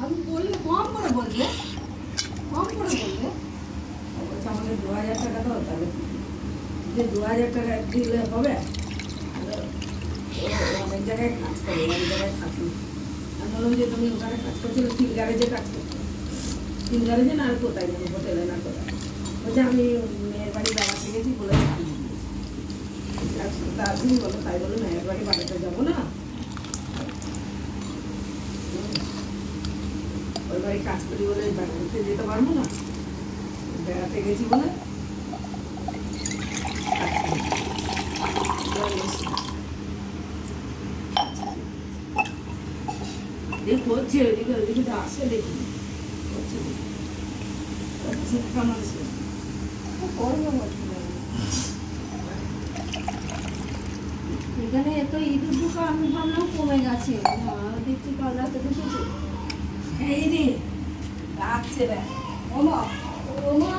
আমি বললে কম করে বলবে, কম করে বলবে। বলছে আমাদের 2000 টাকা দাও, তাহলে যে 2000 টাকা দিলে হবে? অনেক জায়গায় কাজ করে, অনেক জায়গায় থাকি। আমি বললাম যে তুমি ওখানে কাজ করছিলে, তিন গ্যারেজে কাজ করছো, তিন গ্যারেজে না আর কোথায় যাবো, হোটেলে না কোথায়? বলছে আমি মেয়ের বাড়ি বেড়াতে গেছি বলে তাড়াতাড়ি বলো, তাই বলো মেয়ের বাড়ি বাড়িতে যাবো না, ওই বাড়ি কাজ করি বলে বেড়াতে যেতে পারবো না, বেড়াতে গেছি বলে করছে ওইদিকে, ওইদিকে তো আসে দেখি করছে, এখানে এত ইঁদুর ঢুকা আমি ভাবলাম কমে গেছে, দেখছি কাল রাতে ঢুকেছে। এই রে ডাকছে রে, ওমা ওমা